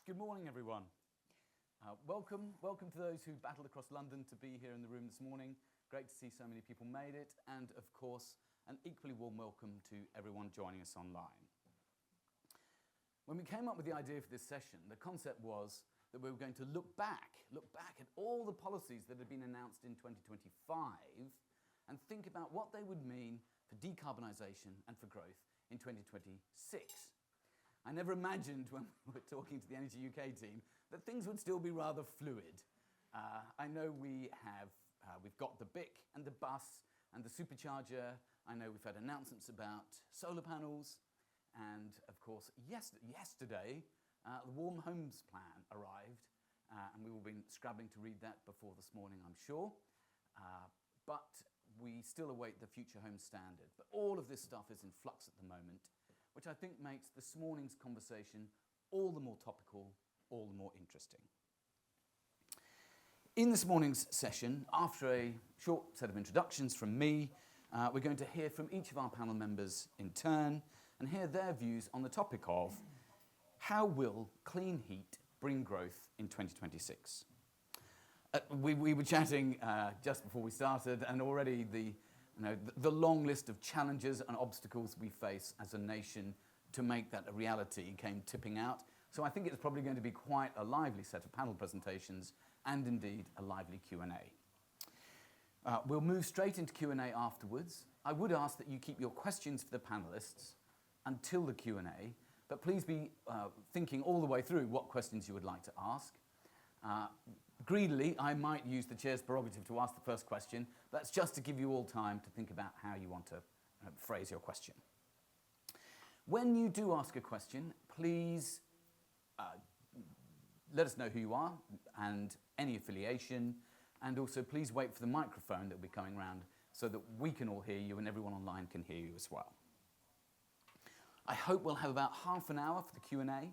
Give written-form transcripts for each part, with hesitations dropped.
Good morning, everyone. Welcome to those who battled across London to be here in the room this morning. Great to see so many people made it, and of course, an equally warm welcome to everyone joining us online. When we came up with the idea for this session, the concept was that we were going to look back at all the policies that had been announced in 2025 and think about what they would mean for decarbonisation and for growth in 2026. I never imagined when we were talking to the Energy UK team that things would still be rather fluid. I know we've got the BIC and the bus and the supercharger. I know we've had announcements about solar panels. And of course, yesterday, the Warm Homes Plan arrived. And we've all been scrabbling to read that before this morning, I'm sure. But we still await the Future Homes Standard. But all of this stuff is in flux at the moment, which I think makes this morning's conversation all the more topical, all the more interesting. In this morning's session, after a short set of introductions from me, we're going to hear from each of our panel members in turn and hear their views on the topic of how will clean heat bring growth in 2026? We were chatting just before we started, and already the long list of challenges and obstacles we face as a nation to make that a reality came tipping out. So I think it's probably going to be quite a lively set of panel presentations and indeed a lively Q&A. We'll move straight into Q&A afterwards. I would ask that you keep your questions for the panellists until the Q&A, but please be thinking all the way through what questions you would like to ask. Greedily, I might use the chair's prerogative to ask the first question. That's just to give you all time to think about how you want to phrase your question. When you do ask a question, please let us know who you are and any affiliation, and also please wait for the microphone that will be coming around so that we can all hear you and everyone online can hear you as well. I hope we'll have about half an hour for the Q&A.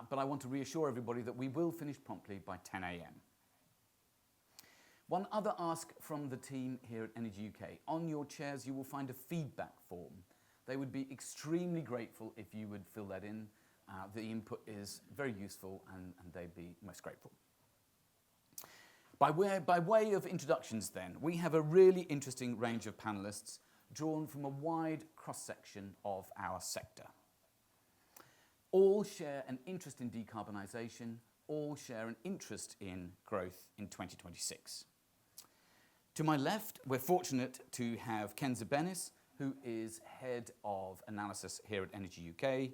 But I want to reassure everybody that we will finish promptly by 10 a.m. One other ask from the team here at Energy UK. On your chairs, you will find a feedback form. They would be extremely grateful if you would fill that in. The input is very useful and they'd be most grateful. By way of introductions then, we have a really interesting range of panellists drawn from a wide cross-section of our sector. All share an interest in decarbonisation, all share an interest in growth in 2026. To my left, we're fortunate to have Kenza Bennis, who is Head of Analysis here at Energy UK.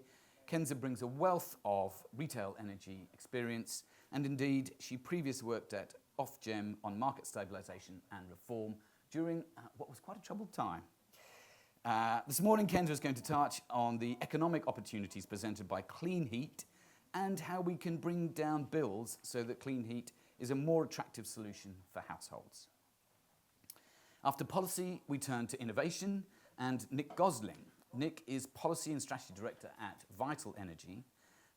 Kenza brings a wealth of retail energy experience, and indeed, she previously worked at Ofgem on market stabilisation and reform during what was quite a troubled time. This morning, Kenza is going to touch on the economic opportunities presented by clean heat and how we can bring down bills so that clean heat is a more attractive solution for households. After policy, we turn to innovation and Nick Gosling. Nick is Policy and Strategy Director at Vital Energy,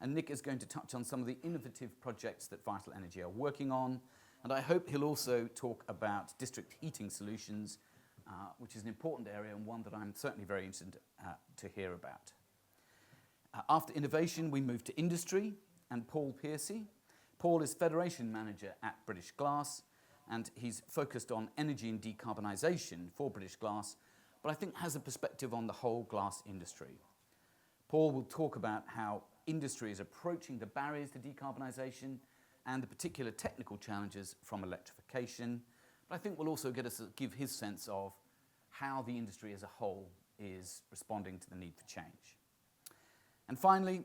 and Nick is going to touch on some of the innovative projects that Vital Energy are working on, and I hope he'll also talk about district heating solutions, which is an important area and one that I'm certainly very interested to hear about. After innovation, we move to industry and Paul Piercy. Paul is Federation Manager at British Glass, and he's focused on energy and decarbonisation for British Glass, but I think has a perspective on the whole glass industry. Paul will talk about how industry is approaching the barriers to decarbonisation and the particular technical challenges from electrification. But I think we'll also give his sense of how the industry as a whole is responding to the need for change. And finally,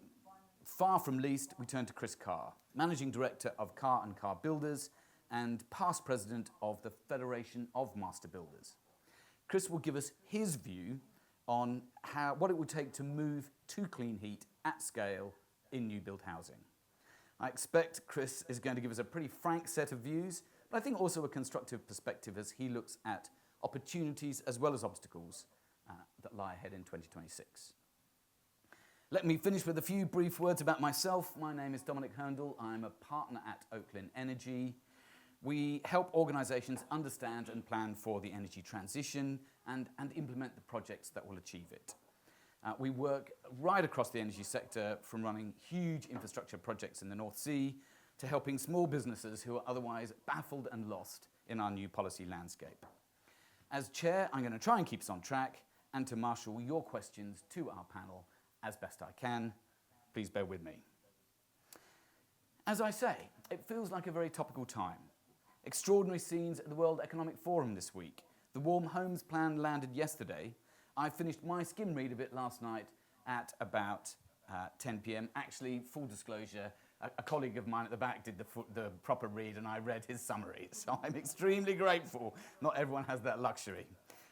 far from least, we turn to Chris Carr, Managing Director of Carr & Carr Builders and past President of the Federation of Master Builders. Chris will give us his view on what it would take to move to clean heat at scale in new build housing. I expect Chris is going to give us a pretty frank set of views, but I think also a constructive perspective as he looks at opportunities as well as obstacles that lie ahead in 2026. Let me finish with a few brief words about myself. My name is Dominic Herndl. I'm a partner at Oaklyn Energy. We help organisations understand and plan for the energy transition and implement the projects that will achieve it. We work right across the energy sector, from running huge infrastructure projects in the North Sea to helping small businesses who are otherwise baffled and lost in our new policy landscape. As chair, I'm going to try and keep us on track and to marshal your questions to our panel as best I can. Please bear with me. As I say, it feels like a very topical time. Extraordinary scenes at the World Economic Forum this week. The Warm Homes Plan landed yesterday. I finished my skim read of it last night at about 10 p.m. Actually, full disclosure, a colleague of mine at the back did the proper read and I read his summary. So I'm extremely grateful. Not everyone has that luxury.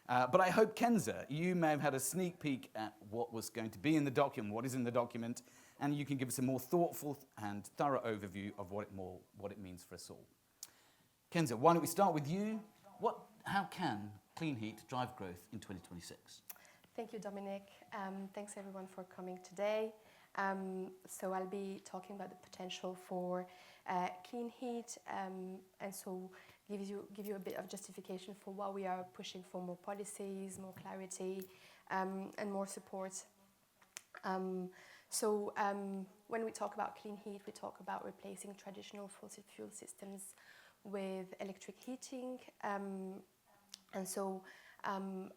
But I hope, Kenza, you may have had a sneak peek at what was going to be in the document, what is in the document, and you can give us a more thoughtful and thorough overview of what it means for us all. Kenza, why don't we start with you? How can clean heat drive growth in 2026? Thank you, Dominic. Thanks everyone for coming today. So I'll be talking about the potential for clean heat, and so give you a bit of justification for why we are pushing for more policies, more clarity, and more support. When we talk about clean heat, we talk about replacing traditional fossil fuel systems with electric heating.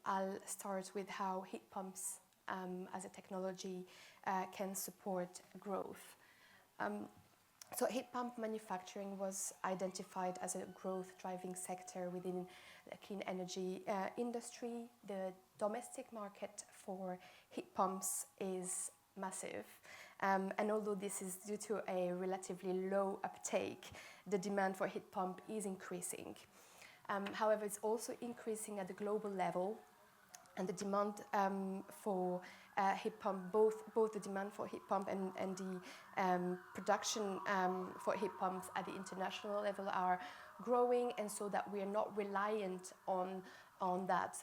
I'll start with how heat pumps as a technology can support growth. So heat pump manufacturing was identified as a growth driving sector within the clean energy industry. The domestic market for heat pumps is massive. And although this is due to a relatively low uptake, the demand for heat pump is increasing. However, it's also increasing at the global level, and the demand for heat pump, both the demand for heat pump and the production for heat pumps at the international level are growing, and so that we are not reliant on that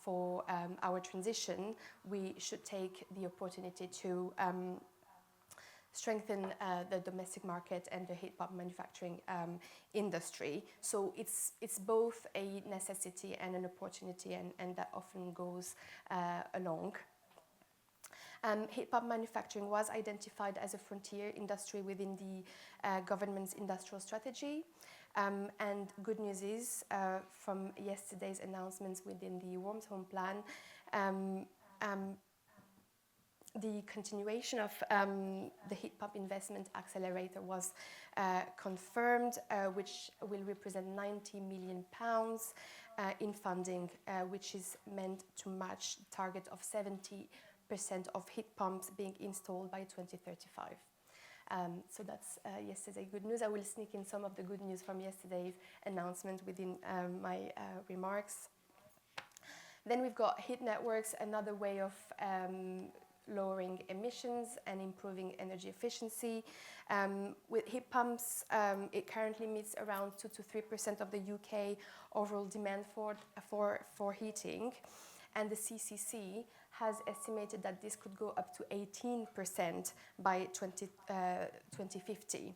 for our transition. We should take the opportunity to strengthen the domestic market and the heat pump manufacturing industry. So it's both a necessity and an opportunity, and that often goes along. Heat pump manufacturing was identified as a frontier industry within the government's industrial strategy. And good news is, from yesterday's announcements within the Warm Homes Plan, the continuation of the heat pump investment accelerator was confirmed, which will represent £90 million in funding, which is meant to match the target of 70% of heat pumps being installed by 2035. So that's yesterday's good news. I will sneak in some of the good news from yesterday's announcement within my remarks. Then we've got heat networks, another way of lowering emissions and improving energy efficiency. With heat pumps, it currently meets around 2 to 3% of the UK overall demand for heating, and the CCC has estimated that this could go up to 18% by 2050.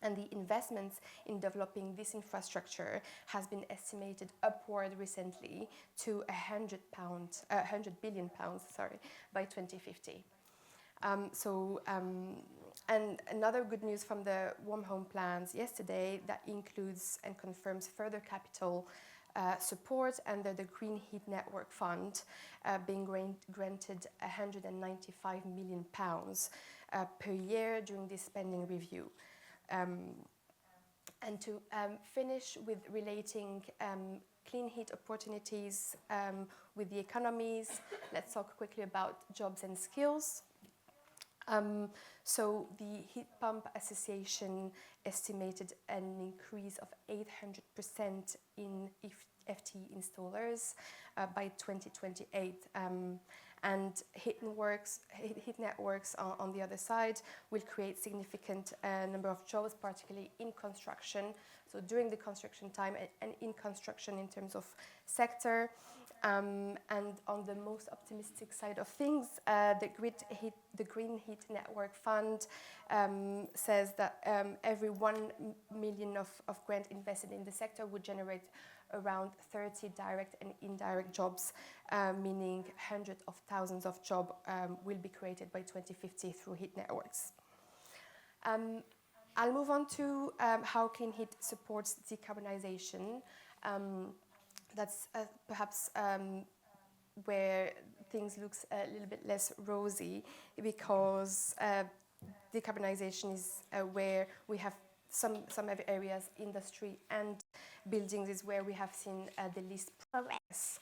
And the investments in developing this infrastructure has been estimated upward recently to £100 billion by 2050. And another good news from the Warm Home Plans yesterday, that includes and confirms further capital support under the Green Heat Network Fund, being granted £195 million per year during this spending review. And to finish with relating clean heat opportunities with the economies, let's talk quickly about jobs and skills. So the Heat Pump Association estimated an increase of 800% in FTE installers by 2028. And heat networks on the other side will create significant number of jobs, particularly in construction. So during the construction time and in construction in terms of sector. And on the most optimistic side of things, the Green Heat Network Fund says that every 1 million of grant invested in the sector would generate around 30 direct and indirect jobs, meaning hundreds of thousands of jobs will be created by 2050 through heat networks. I'll move on to how clean heat supports decarbonization. That's perhaps where things look a little bit less rosy, because decarbonization is where we have some areas, industry and buildings, is where we have seen the least progress.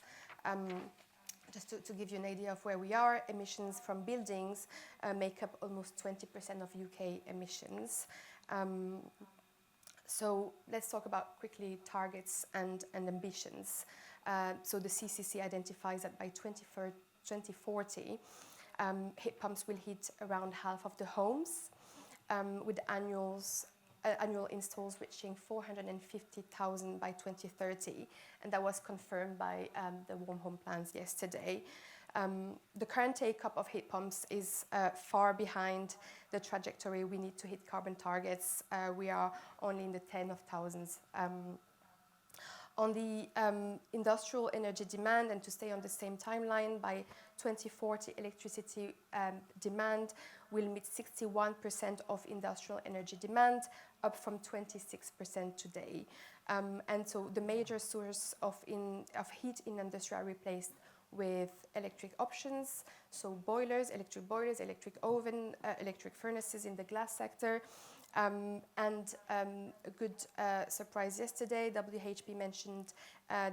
Just to give you an idea of where we are, emissions from buildings make up almost 20% of UK emissions. So let's talk about quickly targets and ambitions. So the CCC identifies that by 2040, heat pumps will heat around half of the homes, with annual installs reaching 450,000 by 2030, and that was confirmed by the Warm Home Plans yesterday. The current take-up of heat pumps is far behind the trajectory we need to hit carbon targets. We are only in the tens of thousands. On the industrial energy demand, and to stay on the same timeline, by 2040 electricity demand will meet 61% of industrial energy demand, up from 26% today. And so the major source of heat in industry are replaced with electric options, so electric boilers, electric oven, electric furnaces in the glass sector. And a good surprise yesterday, WHP mentioned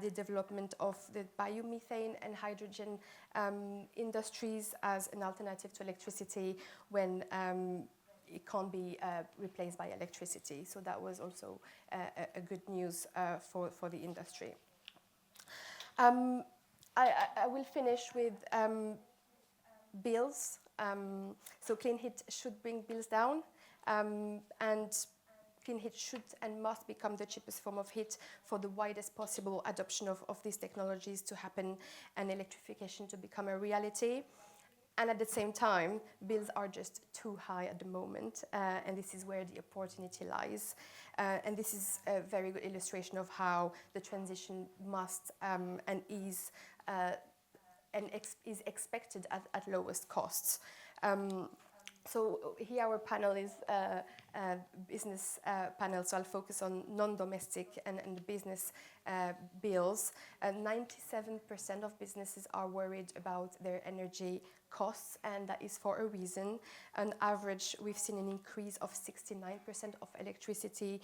the development of the biomethane and hydrogen industries as an alternative to electricity when it can't be replaced by electricity. So that was also a good news for the industry. I will finish with bills. So clean heat should bring bills down. And clean heat should and must become the cheapest form of heat for the widest possible adoption of these technologies to happen and electrification to become a reality. And at the same time, bills are just too high at the moment, and this is where the opportunity lies. And this is a very good illustration of how the transition must and is expected at lowest costs. So here our panel is a business panel, so I'll focus on non-domestic and the business bills. 97% of businesses are worried about their energy costs, and that is for a reason. On average, we've seen an increase of 69% of electricity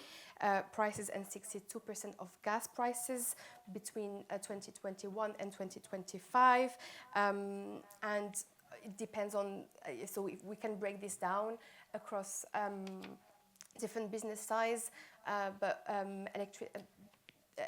prices and 62% of gas prices between 2021 and 2025. And it depends on, so if we can break this down across different business size, but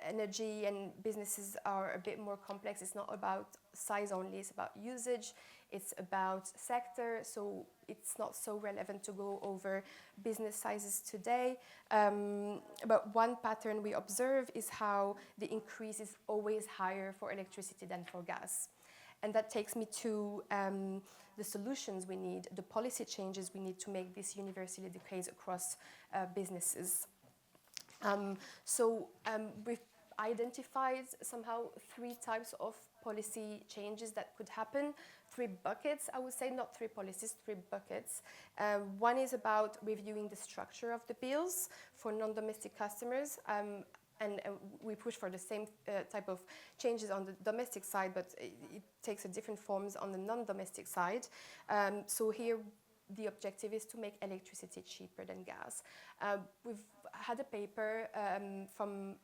energy and businesses are a bit more complex. It's not about size only, it's about usage, it's about sector, so it's not so relevant to go over business sizes today. But one pattern we observe is how the increase is always higher for electricity than for gas. And that takes me to the solutions we need, the policy changes we need to make this universally the case across businesses. We've identified somehow 3 types of policy changes that could happen, 3 buckets, I would say, not 3 policies, 3 buckets. One is about reviewing the structure of the bills for non-domestic customers. And we push for the same type of changes on the domestic side, but it takes a different forms on the non-domestic side. So here, the objective is to make electricity cheaper than gas. We've had a paper from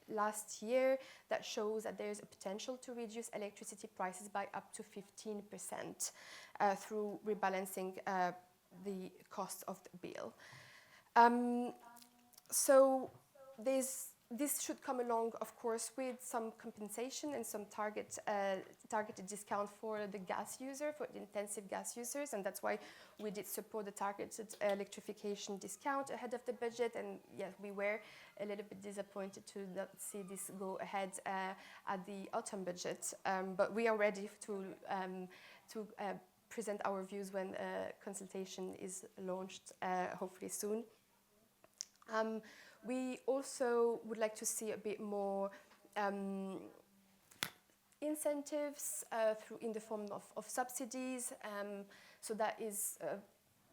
last year that shows that there's a potential to reduce electricity prices by up to 15% through rebalancing the cost of the bill. So this should come along, of course, with some compensation and some targeted discount for the gas user, for the intensive gas users, and that's why we did support the targeted electrification discount ahead of the budget. And yes, we were a little bit disappointed to not see this go ahead at the autumn budget, but we are ready to present our views when consultation is launched, hopefully soon. We also would like to see a bit more incentives in the form of subsidies. So that is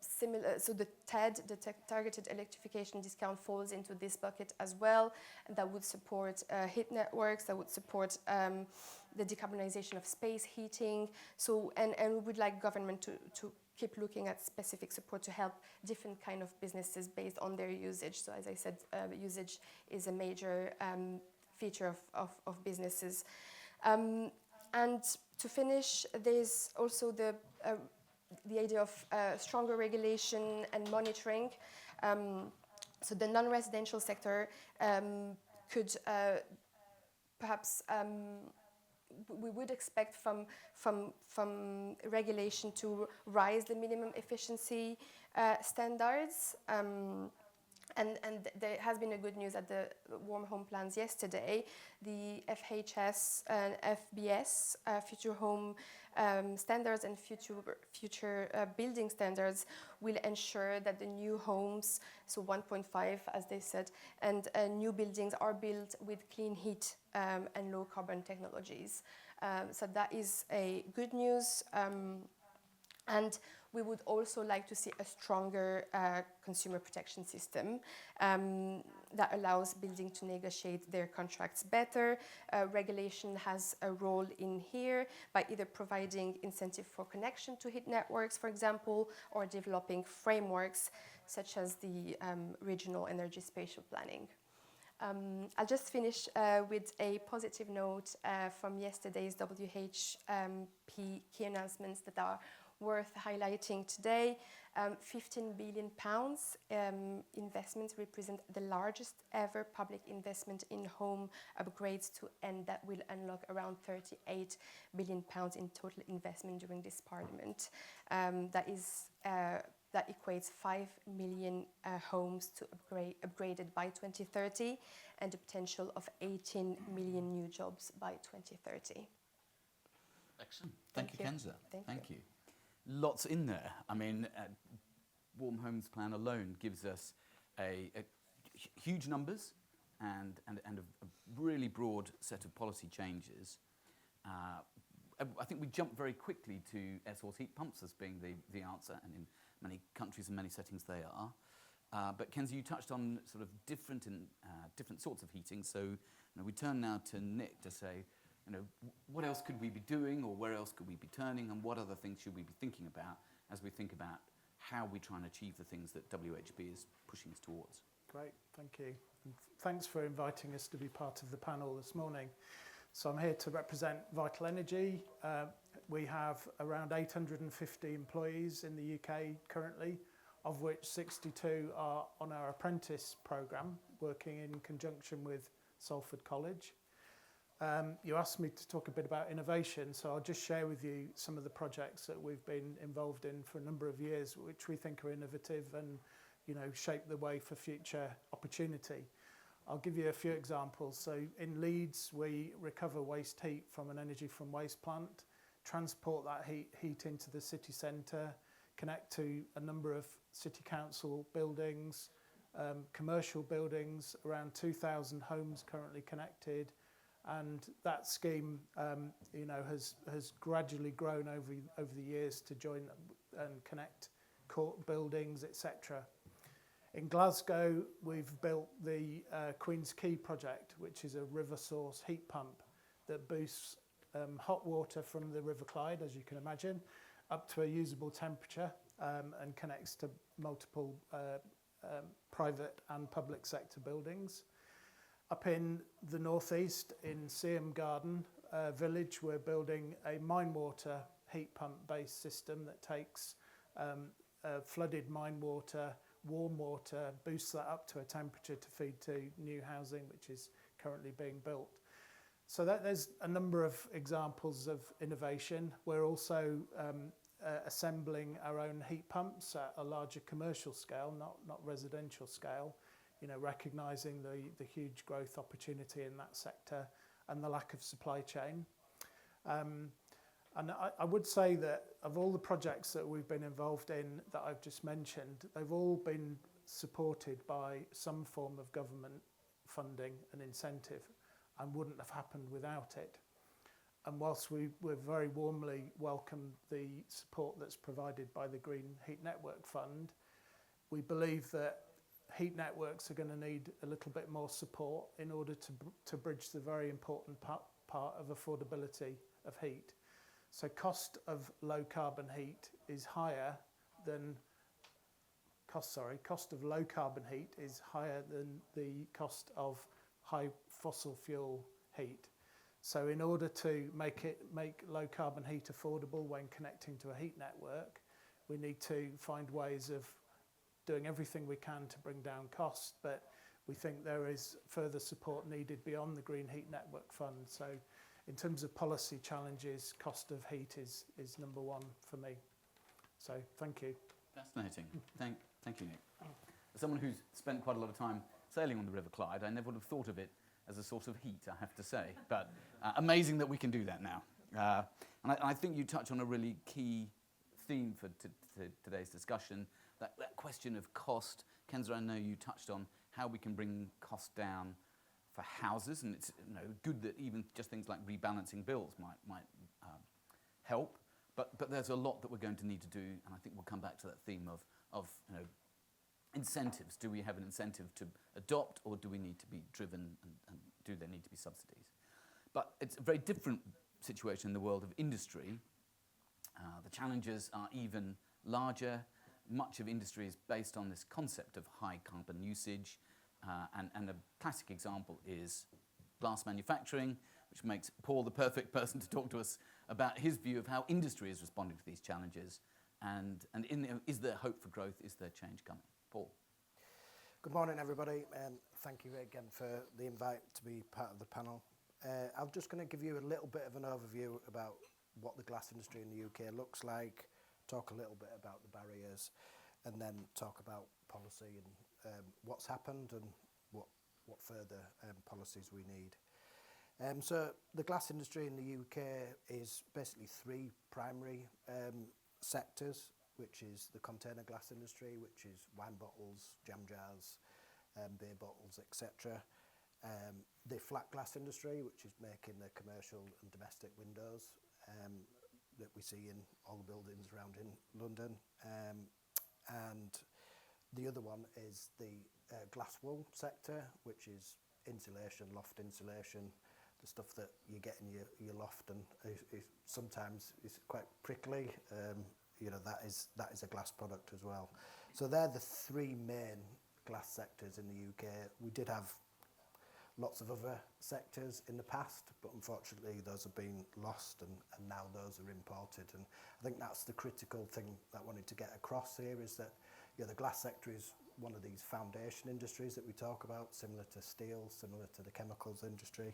similar. So the TED, the Targeted Electrification Discount, falls into this bucket as well. And that would support heat networks. That would support the decarbonization of space heating. So and we would like government to keep looking at specific support to help different kind of businesses based on their usage. So as I said, usage is a major feature of businesses. And to finish, there's also the idea of stronger regulation and monitoring. So the non-residential sector could perhaps we would expect from regulation to rise the minimum efficiency standards. And there has been a good news at the Warm Home Plans yesterday. The FHS and FBS, Future Home Standards and Future Building Standards, will ensure that the new homes, so 1.5 as they said, and new buildings are built with clean heat and low carbon technologies. So that is a good news. And we would also like to see a stronger consumer protection system that allows building to negotiate their contracts better. Regulation has a role in here by either providing incentive for connection to heat networks, for example, or developing frameworks such as the regional energy spatial planning. I'll just finish with a positive note from yesterday's WHP key announcements that are worth highlighting today. 15 billion pounds investments represent the largest ever public investment in home upgrades and that will unlock around 38 billion pounds in total investment during this parliament. That equates 5 million homes to upgraded by 2030 and a potential of 18 million new jobs by 2030. Excellent. Thank you, Kenza. Thank you. Lots in there. I mean, Warm Homes Plan alone gives us a huge numbers and a really broad set of policy changes. I think we jumped very quickly to air source heat pumps as being the answer, and in many countries and many settings they are. But Kenza, you touched on sort of different sorts of heating. So we turn now to Nick to say, what else could we be doing, or where else could we be turning, and what other things should we be thinking about as we think about how we try and achieve the things that WHP is pushing us towards? Great, thank you. And thanks for inviting us to be part of the panel this morning. So I'm here to represent Vital Energy. We have around 850 employees in the UK currently, of which 62 are on our apprentice programme, working in conjunction with Salford College. You asked me to talk a bit about innovation, so I'll just share with you some of the projects that we've been involved in for a number of years, which we think are innovative and shape the way for future opportunity. I'll give you a few examples. So in Leeds, we recover waste heat from an energy from waste plant, transport that heat into the city centre, connect to a number of city council buildings, commercial buildings, around 2,000 homes currently connected. And that scheme, has gradually grown over the years to join and connect court buildings, etc. In Glasgow, we've built the Queen's Quay project, which is a river source heat pump that boosts hot water from the River Clyde, as you can imagine, up to a usable temperature and connects to multiple private and public sector buildings. Up in the northeast, in Seaham Garden village, we're building a mine water heat pump based system that takes flooded mine water, warm water, boosts that up to a temperature to feed to new housing, which is currently being built. So there's a number of examples of innovation. We're also assembling our own heat pumps at a larger commercial scale, not residential scale, recognising the huge growth opportunity in that sector and the lack of supply chain. And I would say that of all the projects that we've been involved in that I've just mentioned, they've all been supported by some form of government funding and incentive. and wouldn't have happened without it. And whilst we very warmly welcome the support that's provided by the Green Heat Network Fund, we believe that heat networks are going to need a little bit more support in order to bridge the very important part of affordability of heat. So cost of low carbon heat is higher than cost of low carbon heat is higher than the cost of high fossil fuel heat. So in order to make low carbon heat affordable when connecting to a heat network, we need to find ways of doing everything we can to bring down costs, but we think there is further support needed beyond the Green Heat Network Fund. So in terms of policy challenges, cost of heat is number one for me. So thank you. Fascinating. Thank you, Nick. As someone who's spent quite a lot of time sailing on the River Clyde, I never would have thought of it as a source of heat, I have to say. But amazing that we can do that now. And I think you touch on a really key theme for today's discussion, that question of cost. Kenza, I know you touched on how we can bring cost down for houses, and it's good that even just things like rebalancing bills might help. But there's a lot that we're going to need to do, and I think we'll come back to that theme of incentives. Do we have an incentive to adopt, or do we need to be driven, and do there need to be subsidies? But it's a very different situation in the world of industry. The challenges are even larger. Much of industry is based on this concept of high carbon usage, and a classic example is glass manufacturing, which makes Paul the perfect person to talk to us about his view of how industry is responding to these challenges, and is there hope for growth, is there change coming? Paul. Good morning, everybody, and thank you again for the invite to be part of the panel. I'm just going to give you a little bit of an overview about what the glass industry in the UK looks like, talk a little bit about the barriers, and then talk about policy and what's happened and what further policies we need. So the glass industry in the UK is basically three primary sectors, which is the container glass industry, which is wine bottles, jam jars, beer bottles, etc. The flat glass industry, which is making the commercial and domestic windows that we see in all the buildings around in London. And the other one is the glass wool sector, which is insulation, loft insulation, the stuff that you get in your loft, and sometimes it's quite prickly. That is a glass product as well. So they're the three main glass sectors in the UK. We did have lots of other sectors in the past, but unfortunately those have been lost, and now those are imported. And I think that's the critical thing that I wanted to get across here, is that the glass sector is one of these foundation industries that we talk about, similar to steel, similar to the chemicals industry.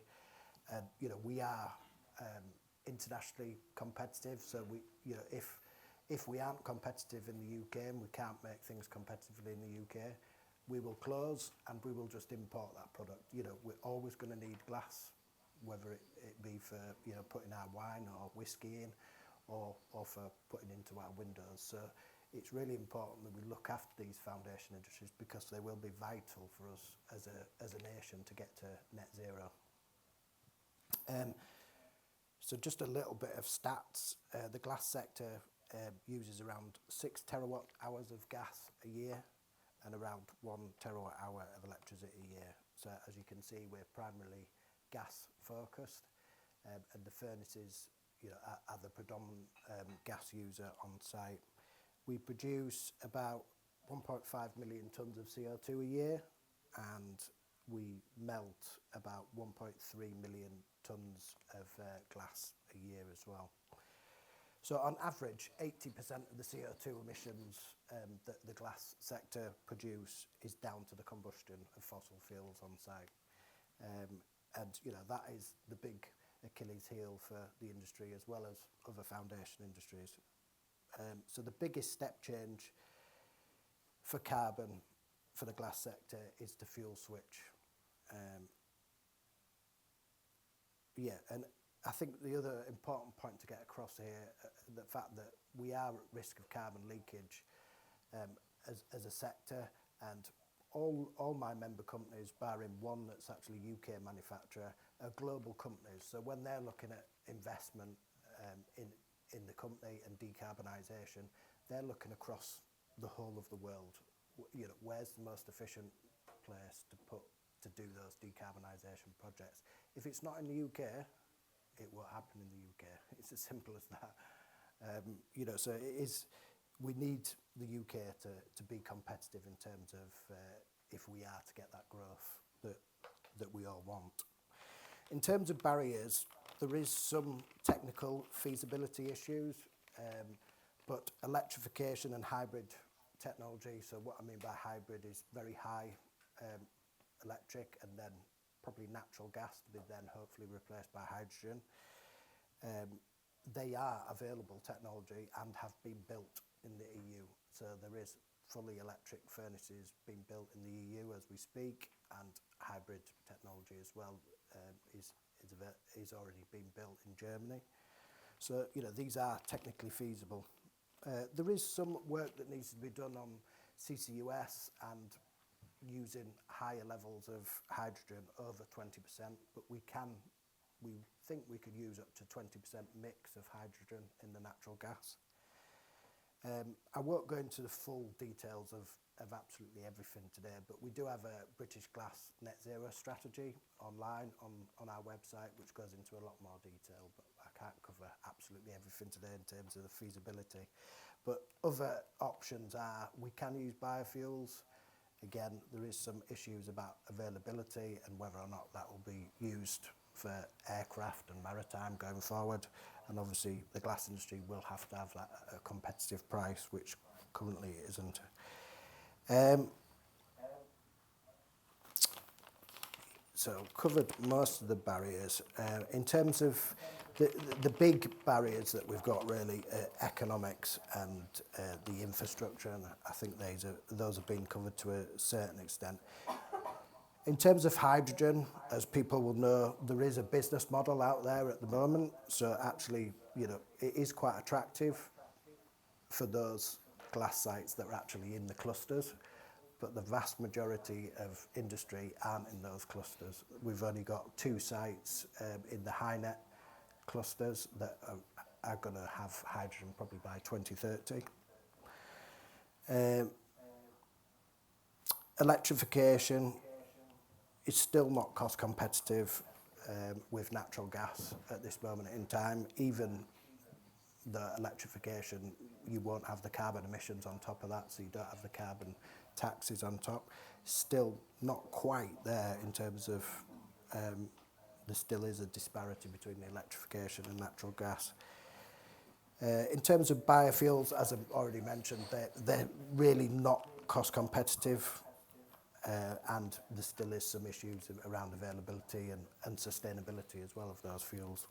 And we are internationally competitive, so if we aren't competitive in the UK and we can't make things competitively in the UK, we will close and we will just import that product. We're always going to need glass, whether it be for putting our wine or whiskey in, or for putting into our windows. So it's really important that we look after these foundation industries, because they will be vital for us as a nation to get to net zero. So just a little bit of stats. The glass sector uses around 6 terawatt hours of gas a year and around 1 terawatt hour of electricity a year. So as you can see, we're primarily gas focused, and the furnaces are the predominant gas user on site. We produce about 1.5 million tonnes of CO2 a year, and we melt about 1.3 million tonnes of glass a year as well. So on average, 80% of the CO2 emissions that the glass sector produce is down to the combustion of fossil fuels on site. And that is the big Achilles heel for the industry, as well as other foundation industries. So the biggest step change for carbon for the glass sector is the fuel switch. And I think the other important point to get across here, the fact that we are at risk of carbon leakage as a sector, and all my member companies, barring one that's actually UK manufacturer, are global companies. So when they're looking at investment in the company and decarbonisation, they're looking across the whole of the world. You know, where's the most efficient place to do those decarbonisation projects? If it's not in the UK, it won't happen in the UK. It's as simple as that. You know, so it is. We need the UK to be competitive in terms of if we are to get that growth that we all want. In terms of barriers, there is some technical feasibility issues, but electrification and hybrid technology, so what I mean by hybrid is very high electric and then probably natural gas to be then hopefully replaced by hydrogen. They are available technology and have been built in the EU. So there is fully electric furnaces being built in the EU as we speak, and hybrid technology as well is already being built in Germany. So, you know, these are technically feasible. There is some work that needs to be done on CCUS and using higher levels of hydrogen over 20%, but we think we could use up to 20% mix of hydrogen in the natural gas. I won't go into the full details of absolutely everything today, but we do have a British Glass net zero strategy online on our website, which goes into a lot more detail, but I can't cover absolutely everything today in terms of the feasibility. But other options are, we can use biofuels. Again, there is some issues about availability and whether or not that will be used for aircraft and maritime going forward. And obviously the glass industry will have to have that at a competitive price, which currently isn't. So covered most of the barriers. In terms of the big barriers that we've got really are economics and the infrastructure, and I think those have been covered to a certain extent. In terms of hydrogen, as people will know, there is a business model out there at the moment. So actually, you know, it is quite attractive for those glass sites that are actually in the clusters, but the vast majority of industry aren't in those clusters. We've only got 2 sites in the HyNet clusters that are going to have hydrogen probably by 2030. Electrification is still not cost competitive with natural gas at this moment in time. Even the electrification, you won't have the carbon emissions on top of that, so you don't have the carbon taxes on top. Still not quite there in terms of, there still is a disparity between the electrification and natural gas. In terms of biofuels, as I've already mentioned, they're really not cost competitive. And there still is some issues around availability and sustainability as well of those fuels.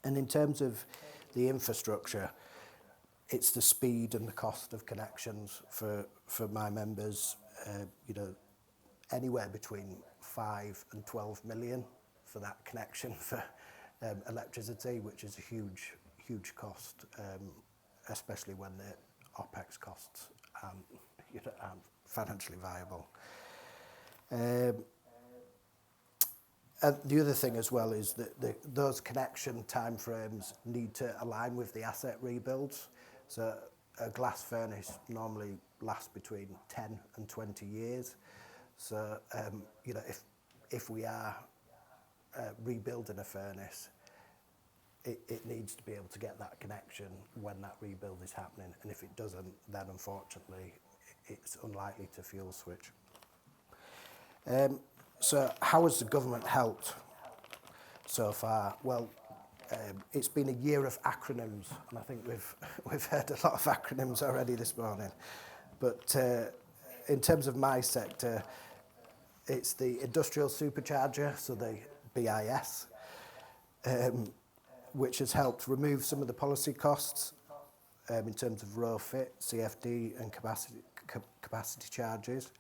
And in terms of the infrastructure, it's the speed and the cost of connections for my members, you know, anywhere between 5 and 12 million for that connection for electricity, which is a huge cost, especially when the OPEX costs you know, aren't financially viable. And the other thing as well is that those connection timeframes need to align with the asset rebuilds. So a glass furnace normally lasts between 10 and 20 years. So you know, if we are rebuilding a furnace, it needs to be able to get that connection when that rebuild is happening. And if it doesn't, then unfortunately it's unlikely to fuel switch. So how has the government helped so far? Well, it's been a year of acronyms, and I think we've heard a lot of acronyms already this morning. But in terms of my sector, it's the Industrial Supercharger, so the BIS, which has helped remove some of the policy costs in terms of RoFit, CFD and capacity charges.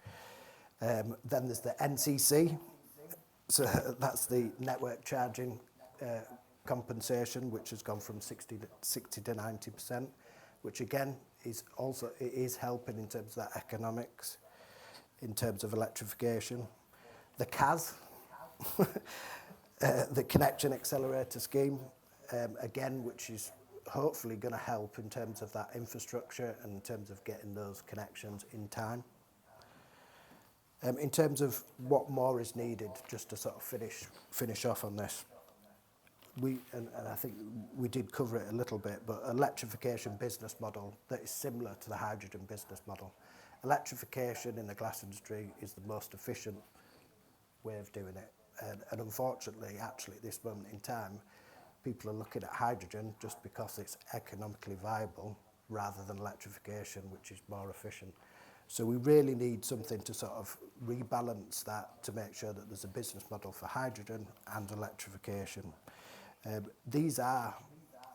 Then there's the NCC, so that's the network charging compensation, which has gone from 60 to 90%, which again is also, it is helping in terms of that economics, in terms of electrification. The CAS, the Connection Accelerator scheme, again, which is hopefully going to help in terms of that infrastructure and in terms of getting those connections in time. In terms of what more is needed, just to sort of finish off on this, and I think we did cover it a little bit, but electrification business model that is similar to the hydrogen business model. Electrification in the glass industry is the most efficient way of doing it. And unfortunately, actually, at this moment in time, people are looking at hydrogen just because it's economically viable rather than electrification, which is more efficient. So we really need something to sort of rebalance that to make sure that there's a business model for hydrogen and electrification. These are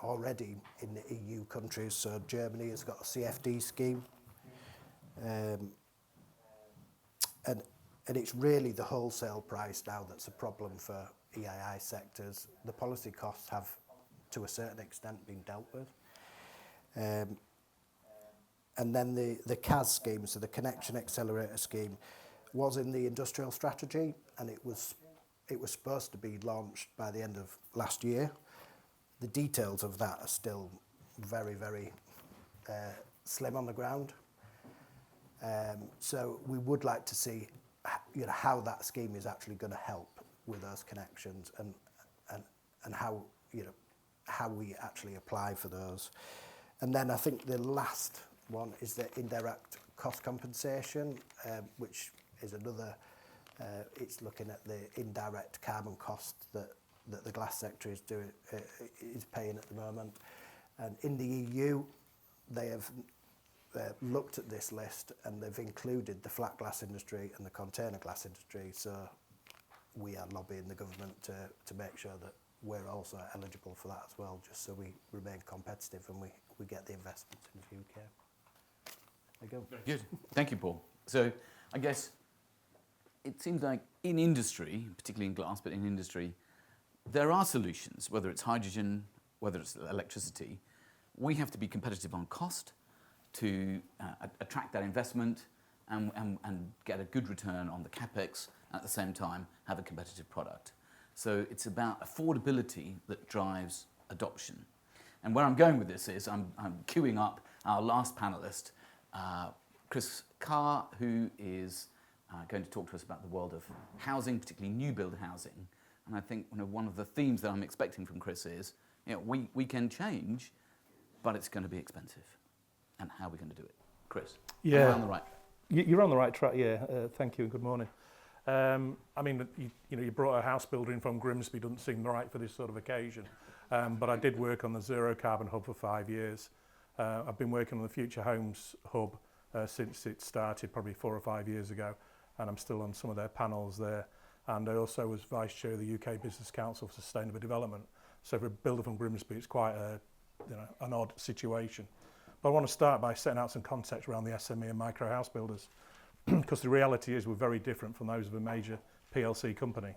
already in the EU countries, so Germany has got a CFD scheme. And it's really the wholesale price now that's a problem for EII sectors. The policy costs have, to a certain extent, been dealt with. And then the CAS scheme, so the Connection Accelerator scheme, was in the industrial strategy, and it was supposed to be launched by the end of last year. The details of that are still very, very slim on the ground. So we would like to see, how that scheme is actually going to help with those connections and how we actually apply for those. And then I think the last one is the indirect cost compensation, which is another. It's looking at the indirect carbon cost that the glass sector is paying at the moment. And in the EU, they have looked at this list and they've included the flat glass industry and the container glass industry. So we are lobbying the government to make sure that we're also eligible for that as well, just so we remain competitive and we get the investments in the UK. There you go. Very good. Thank you, Paul. So I guess it seems like in industry, particularly in glass, but in industry, there are solutions, whether it's hydrogen, whether it's electricity. We have to be competitive on cost to attract that investment and get a good return on the capex, and at the same time have a competitive product. So it's about affordability that drives adoption. And where I'm going with this is I'm queuing up our last panelist, Chris Carr, who is going to talk to us about the world of housing, particularly new build housing. And I think one of the themes that I'm expecting from Chris is, we can change, but it's going to be expensive. And how are we going to do it? Chris, yeah, am I on the right? You're on the right track, yeah. Thank you and good morning. I mean, you brought a house builder in from Grimsby, doesn't seem right for this sort of occasion. But I did work on the Zero Carbon Hub for 5 years. I've been working on the Future Homes Hub since it started, probably 4 or 5 years ago, and I'm still on some of their panels there. And I also was Vice Chair of the UK Business Council for Sustainable Development. So for a builder from Grimsby, it's quite an odd situation. But I want to start by setting out some context around the SME and micro house builders, because the reality is we're very different from those of a major PLC company.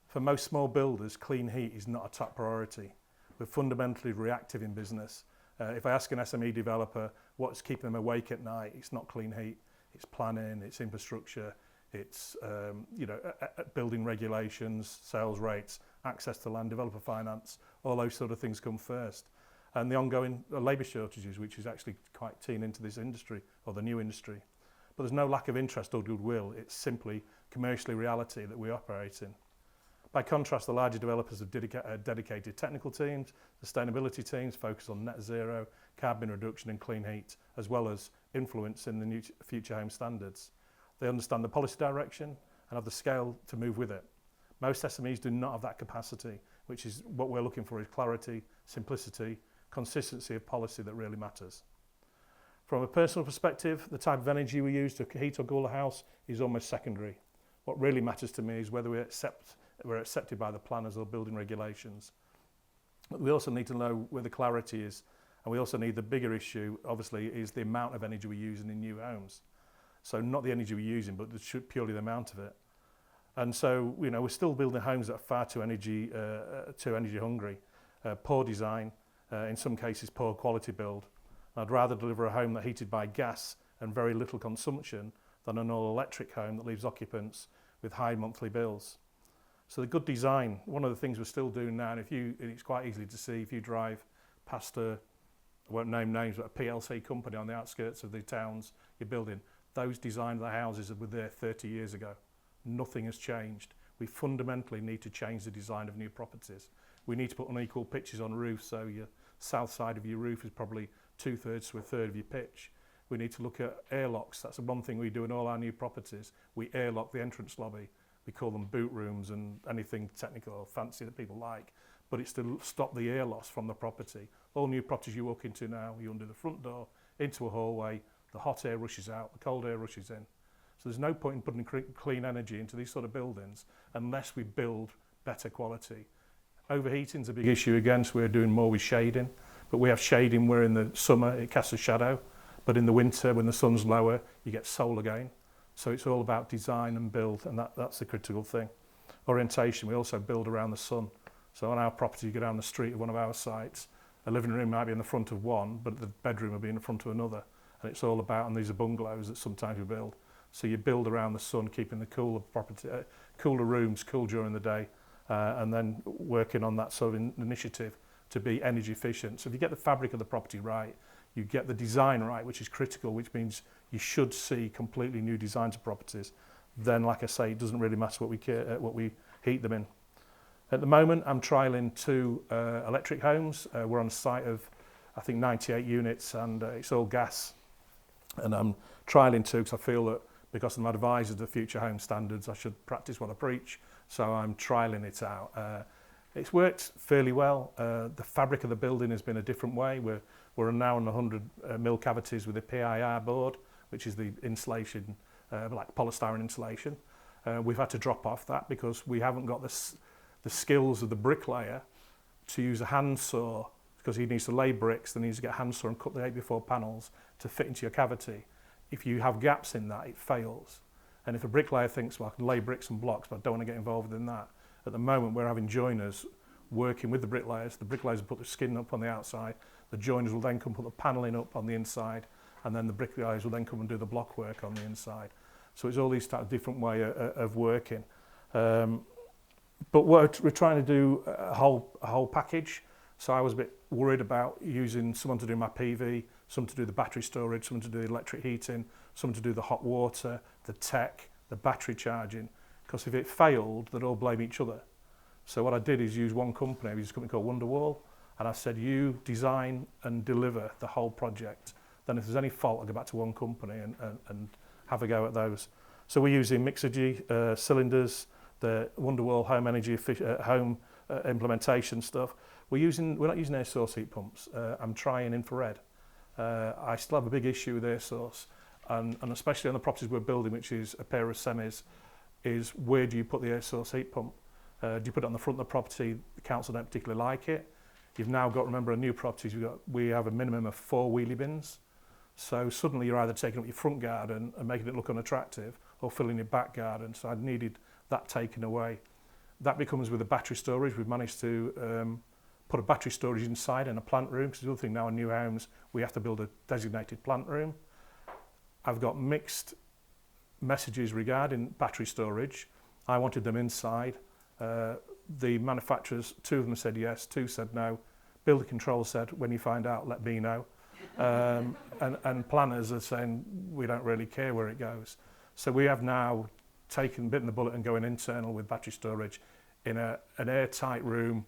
For most small builders, clean heat is not a top priority. We're fundamentally reactive in business. If I ask an SME developer what's keeping them awake at night, it's not clean heat, it's planning, it's infrastructure, it's building regulations, sales rates, access to land, developer finance, all those sort of things come first. And the ongoing labour shortages, which is actually quite keen into this industry, or the new industry. But there's no lack of interest or goodwill, it's simply commercially reality that we operate in. By contrast, the larger developers have dedicated technical teams, sustainability teams focused on net zero, carbon reduction and clean heat, as well as influence in the new future home standards. They understand the policy direction and have the scale to move with it. Most SMEs do not have that capacity, which is what we're looking for, is clarity, simplicity, consistency of policy that really matters. From a personal perspective, the type of energy we use to heat or cool a house is almost secondary. What really matters to me is whether we're accepted by the planners or building regulations. But we also need to know where the clarity is, and we also need the bigger issue, obviously, is the amount of energy we're using in new homes. So not the energy we're using, but purely the amount of it. And so, we're still building homes that are far too energy hungry, poor design, in some cases poor quality build. I'd rather deliver a home that's heated by gas and very little consumption than an all-electric home that leaves occupants with high monthly bills. So the good design, one of the things we're still doing now, and it's quite easy to see if you drive past I won't name names, but a PLC company on the outskirts of the towns you're building, those designed the houses that were there 30 years ago. Nothing has changed. We fundamentally need to change the design of new properties. We need to put unequal pitches on roofs, so your south side of your roof is probably 2/3 to 1/3 of your pitch. We need to look at airlocks. That's the one thing we do in all our new properties. We airlock the entrance lobby. We call them boot rooms and anything technical or fancy that people like. But it's to stop the air loss from the property. All new properties you walk into now, you undo the front door, into a hallway, the hot air rushes out, the cold air rushes in. So there's no point in putting clean energy into these sort of buildings unless we build better quality. Overheating's a big issue again, so we're doing more with shading. But we have shading where in the summer it casts a shadow, but in the winter when the sun's lower, you get solar gain. So it's all about design and build, and that's the critical thing. Orientation, we also build around the sun. So on our property, you go down the street of one of our sites, a living room might be in the front of one, but the bedroom will be in the front of another. And it's all about, and these are bungalows that sometimes we build. So you build around the sun, keeping the cooler rooms cool during the day, and then working on that sort of initiative to be energy efficient. So if you get the fabric of the property right, you get the design right, which is critical, which means you should see completely new designs of properties. Then, like I say, it doesn't really matter what we heat them in. At the moment, I'm trialling 2 electric homes. We're on a site of, I think, 98 units, and it's all gas. And I'm trialling 2 because I feel that because I'm advisor of the Future Home Standards, I should practice what I preach. So I'm trialling it out. It's worked fairly well. The fabric of the building has been a different way. We're now on 100 mil cavities with a PIR board, which is the insulation, like polystyrene insulation. We've had to drop off that because we haven't got the skills of the bricklayer to use a handsaw, because he needs to lay bricks, then he needs to get a handsaw and cut the 8x4 panels to fit into your cavity. If you have gaps in that, it fails. And if a bricklayer thinks, well, I can lay bricks and blocks, but I don't want to get involved in that. At the moment, we're having joiners working with the bricklayers. The bricklayers will put the skin up on the outside. The joiners will then come put the panelling up on the inside, and then the bricklayers will then come and do the block work on the inside. So it's all these type of different way of working. But we're trying to do a whole package. So I was a bit worried about using someone to do my PV, some to do the battery storage, someone to do the electric heating, someone to do the hot water, the tech, the battery charging. Because if it failed, they'd all blame each other. So what I did is use one company, we used a company called Wonderwall, and I said, you design and deliver the whole project. Then if there's any fault, I'll go back to one company and have a go at those. So we're using Mixergy cylinders, the Wonderwall home energy implementation stuff. We're not using air source heat pumps. I'm trying infrared. I still have a big issue with air source, and especially on the properties we're building, which is a pair of semis, is where do you put the air source heat pump? Do you put it on the front of the property? The council don't particularly like it. You've now got, remember, on new properties, we have a minimum of 4 wheelie bins. So suddenly you're either taking up your front garden and making it look unattractive, or filling your back garden. So I needed that taken away. That becomes with the battery storage. We've managed to put a battery storage inside in a plant room, because the other thing now in new homes, we have to build a designated plant room. I've got mixed messages regarding battery storage. I wanted them inside. The manufacturers, 2 of them said yes, 2 said no. Builder control said, when you find out, let me know. And planners are saying, we don't really care where it goes. So we have now bitten the bullet and going internal with battery storage in an airtight room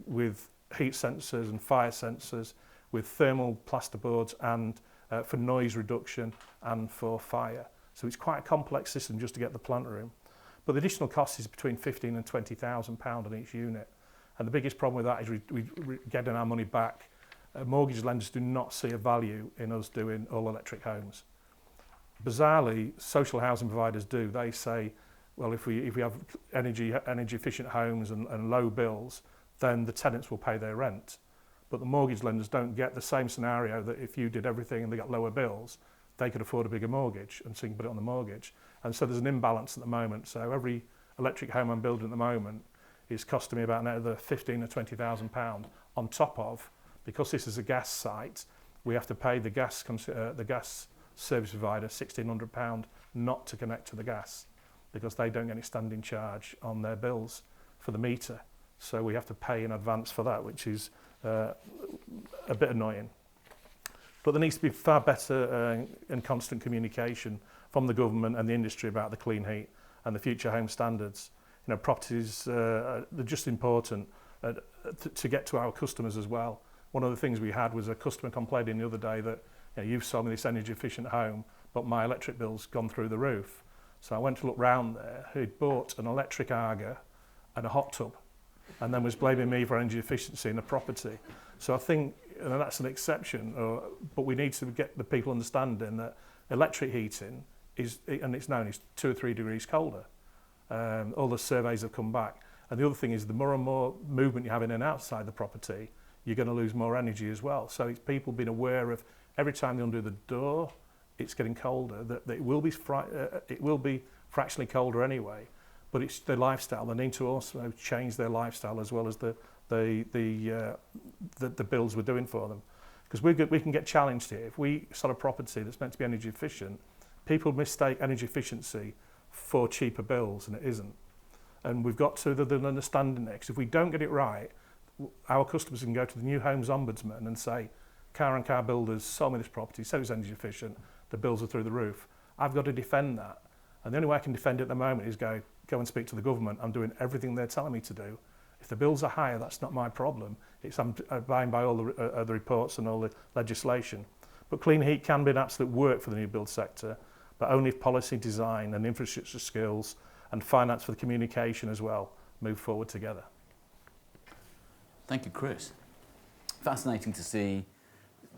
with heat sensors and fire sensors, with thermal plasterboards and for noise reduction and for fire. So it's quite a complex system just to get the plant room. But the additional cost is between £15,000 and £20,000 on each unit. And the biggest problem with that is we're getting our money back. Mortgage lenders do not see a value in us doing all electric homes. Bizarrely, social housing providers do. They say, well, if we have energy efficient homes and low bills, then the tenants will pay their rent. But the mortgage lenders don't get the same scenario that if you did everything and they got lower bills, they could afford a bigger mortgage, and so you can put it on the mortgage. And so there's an imbalance at the moment. So every electric home I'm building at the moment is costing me about another £15,000 or £20,000 on top of, because this is a gas site, we have to pay the gas service provider £1,600 not to connect to the gas, because they don't get any standing charge on their bills for the meter. So we have to pay in advance for that, which is a bit annoying. But there needs to be far better and constant communication from the government and the industry about the clean heat and the future home standards. You know, properties, they're just important to get to our customers as well. One of the things we had was a customer complaining the other day that, you know, you've sold me this energy efficient home, but my electric bill's gone through the roof. So I went to look round there. He'd bought an electric Aga and a hot tub, and then was blaming me for energy efficiency in the property. So I think, and that's an exception, but we need to get the people understanding that electric heating is, and it's known, is 2 or 3 degrees colder. All the surveys have come back. And the other thing is the more and more movement you have in and outside the property, you're going to lose more energy as well. So it's people being aware of every time they undo the door, it's getting colder, that it will be fractionally colder anyway, but it's their lifestyle. They need to also change their lifestyle as well as the bills we're doing for them. Because we can get challenged here. If we sell a property that's meant to be energy efficient, people mistake energy efficiency for cheaper bills, and it isn't. And we've got to the understanding next. If we don't get it right, our customers can go to the New Homes Ombudsman and say, car and car builders sold me this property, said it was energy efficient, the bills are through the roof. I've got to defend that. And the only way I can defend it at the moment is go and speak to the government. I'm doing everything they're telling me to do. If the bills are higher, that's not my problem. I'm abiding by all the reports and all the legislation. But clean heat can be an absolute work for the new build sector, but only if policy design and infrastructure skills and finance for the communication as well move forward together. Thank you, Chris. Fascinating to see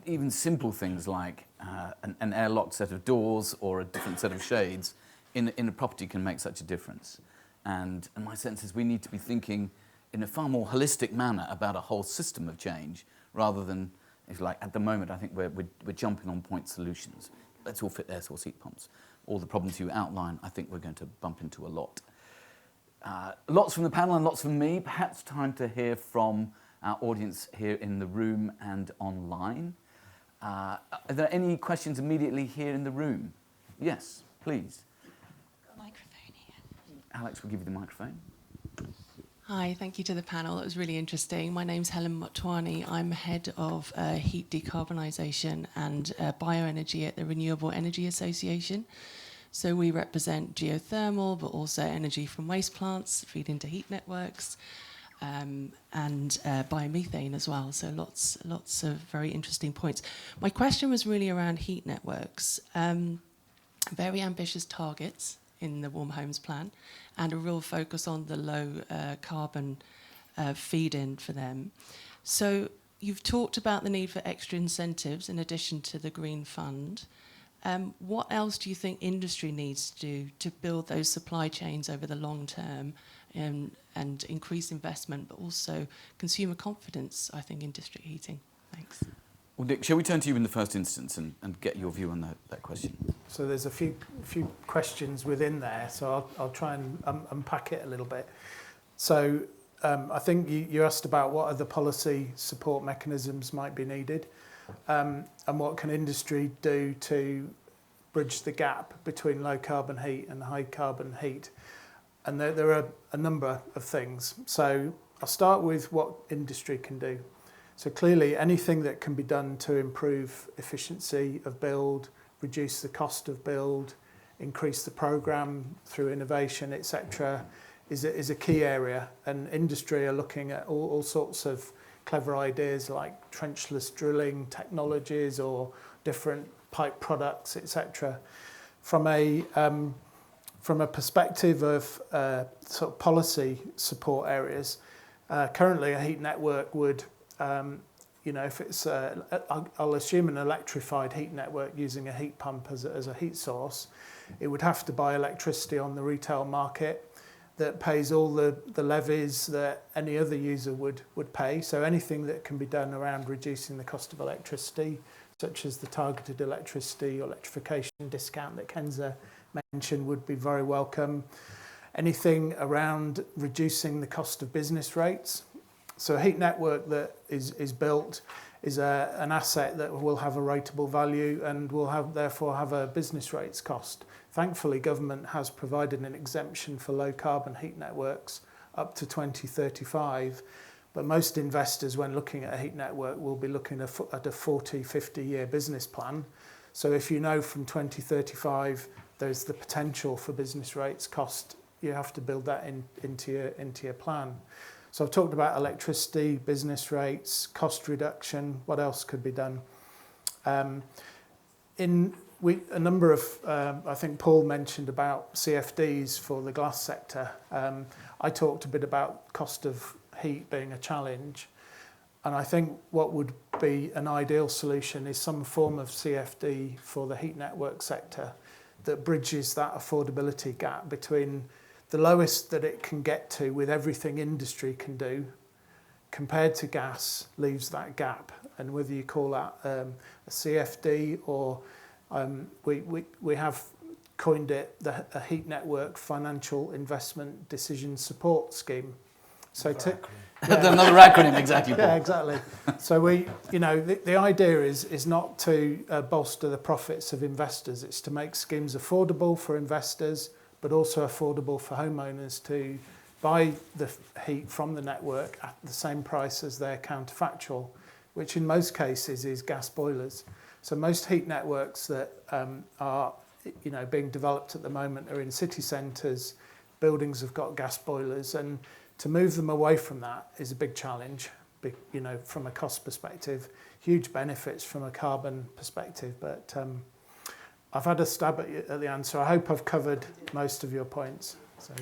even simple things like an airlock set of doors or a different set of shades in a property can make such a difference. And my sense is we need to be thinking in a far more holistic manner about a whole system of change rather than, if you like, at the moment I think we're jumping on point solutions. Let's all fit air source heat pumps. All the problems you outline, I think we're going to bump into a lot. Lots from the panel and lots from me. Perhaps time to hear from our audience here in the room and online. Are there any questions immediately here in the room? Yes, please. Microphone here. Alex will give you the microphone. Hi, thank you to the panel. It was really interesting. My name's Helen Motwani. I'm head of heat decarbonisation and bioenergy at the Renewable Energy Association. So we represent geothermal, but also energy from waste plants, feed into heat networks, and biomethane as well. So lots of very interesting points. My question was really around heat networks. Very ambitious targets in the Warm Homes Plan, and a real focus on the low carbon feed-in for them. So you've talked about the need for extra incentives in addition to the Green Fund. What else do you think industry needs to do to build those supply chains over the long term and increase investment, but also consumer confidence, I think, in district heating? Thanks. Well, Nick, shall we turn to you in the first instance and get your view on that question? So there's a few questions within there, so I'll try and unpack it a little bit. So I think you asked about what other policy support mechanisms might be needed, and what can industry do to bridge the gap between low carbon heat and high carbon heat. And there are a number of things. So I'll start with what industry can do. So clearly anything that can be done to improve efficiency of build, reduce the cost of build, increase the programme through innovation, etc., is a key area. And industry are looking at all sorts of clever ideas like trenchless drilling technologies or different pipe products, etc. From a perspective of sort of policy support areas, currently a heat network would, if it's, I'll assume an electrified heat network using a heat pump as a heat source, it would have to buy electricity on the retail market that pays all the levies that any other user would pay. So anything that can be done around reducing the cost of electricity, such as the targeted electricity or electrification discount that Kenza mentioned, would be very welcome. Anything around reducing the cost of business rates. So a heat network that is built is an asset that will have a rateable value and will therefore have a business rates cost. Thankfully, government has provided an exemption for low carbon heat networks up to 2035, but most investors, when looking at a heat network, will be looking at a 40, 50-year business plan. So if you know from 2035 there's the potential for business rates cost, you have to build that into your plan. So I've talked about electricity, business rates, cost reduction. What else could be done? A number of, I think Paul mentioned about CFDs for the glass sector. I talked a bit about cost of heat being a challenge. And I think what would be an ideal solution is some form of CFD for the heat network sector that bridges that affordability gap between the lowest that it can get to with everything industry can do compared to gas, leaves that gap. And whether you call that a CFD or we have coined it a heat network financial investment decision support scheme. So Another acronym, exactly. Yeah, exactly. So the idea is not to bolster the profits of investors. It's to make schemes affordable for investors, but also affordable for homeowners to buy the heat from the network at the same price as their counterfactual, which in most cases is gas boilers. So most heat networks that are being developed at the moment are in city centres. Buildings have got gas boilers, and to move them away from that is a big challenge, from a cost perspective. Huge benefits from a carbon perspective, but I've had a stab at the answer. I hope I've covered most of your points. So,